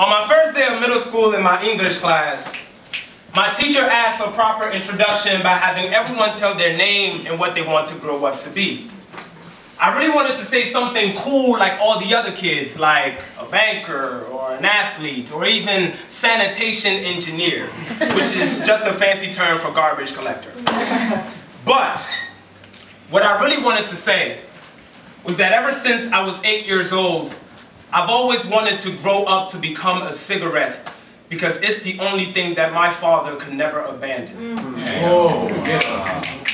On my first day of middle school in my English class, my teacher asked for proper introduction by having everyone tell their name and what they want to grow up to be. I really wanted to say something cool like all the other kids, like a banker or an athlete or even sanitation engineer, which is just a fancy term for garbage collector. But what I really wanted to say was that ever since I was 8 years old, I've always wanted to grow up to become a cigarette because it's the only thing that my father could never abandon.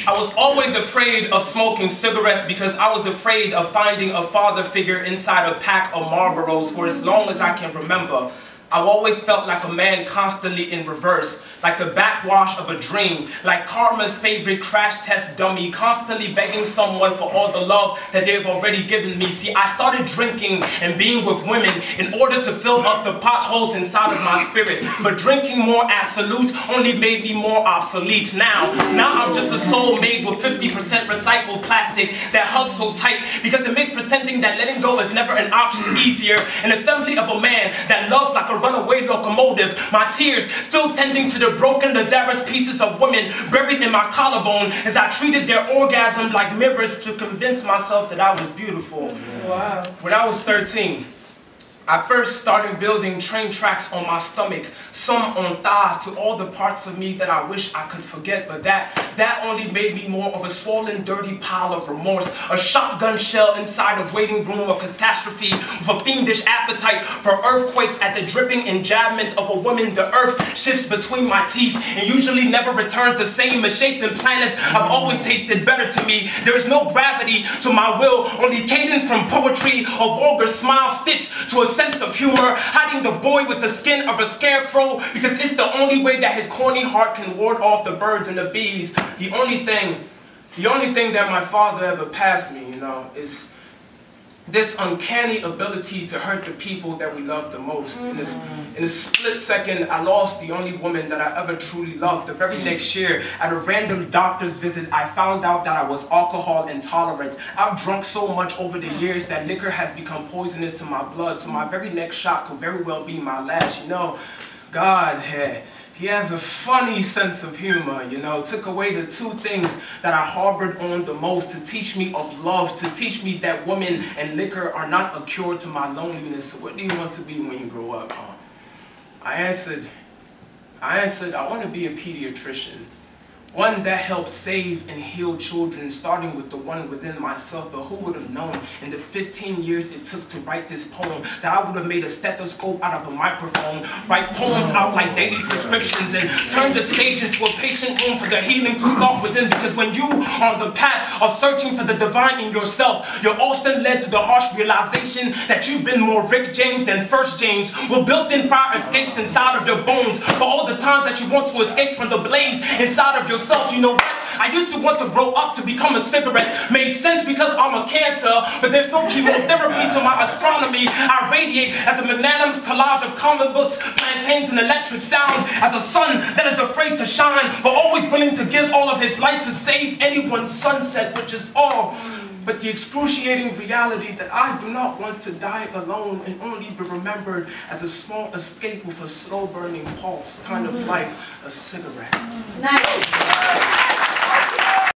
I was always afraid of smoking cigarettes because I was afraid of finding a father figure inside a pack of Marlboros for as long as I can remember. I've always felt like a man constantly in reverse, like the backwash of a dream, like karma's favorite crash test dummy, constantly begging someone for all the love that they've already given me. See, I started drinking and being with women in order to fill up the potholes inside of my spirit, but drinking more absolute only made me more obsolete. Now I'm just a soul made with 50% recycled plastic that hugs so tight because it makes pretending that letting go is never an option easier. An assembly of a man that loves like a runaway locomotive, my tears still tending to the broken Lazarus pieces of women buried in my collarbone as I treated their orgasm like mirrors to convince myself that I was beautiful. Wow. When I was 13, I first started building train tracks on my stomach, some on thighs, to all the parts of me that I wish I could forget, but that only made me more of a swollen, dirty pile of remorse, a shotgun shell inside a waiting room of catastrophe, with a fiendish appetite for earthquakes at the dripping enjambment of a woman. The earth shifts between my teeth and usually never returns the same. Misshapen planets have always tasted better to me. There is no gravity to my will, only cadence from poetry, a vulgar smile stitched to a sense of humor, hiding the boy with the skin of a scarecrow because it's the only way that his corny heart can ward off the birds and the bees. The only thing that my father ever passed me, is this uncanny ability to hurt the people that we love the most. In a split second, I lost the only woman that I ever truly loved. The very next year, at a random doctor's visit, I found out that I was alcohol intolerant. I've drunk so much over the years that liquor has become poisonous to my blood, so my very next shot could very well be my last. God, He has a funny sense of humor, took away the two things that I harbored on the most, to teach me of love, to teach me that women and liquor are not a cure to my loneliness. So what do you want to be when you grow up? I answered, I want to be a pediatrician. One that helps save and heal children, starting with the one within myself. But who would have known in the 15 years it took to write this poem that I would have made a stethoscope out of a microphone, write poems out like daily prescriptions, and turn the stage into a patient room for the healing to start within. Because when you are on the path of searching for the divine in yourself, you're often led to the harsh realization that you've been more Rick James than First James, with built-in fire escapes inside of your bones. For all the times that you want to escape from the blaze inside of yourself, you know what? I used to want to grow up to become a cigarette. Made sense because I'm a cancer, but there's no chemotherapy to my astronomy. I radiate as a magnanimous collage of comic books, plantains, and electric sound, as a sun that is afraid to shine, but always willing to give all of his light to save anyone's sunset, which is all but the excruciating reality that I do not want to die alone and only be remembered as a small escape with a slow burning pulse, kind of like a cigarette. Nice.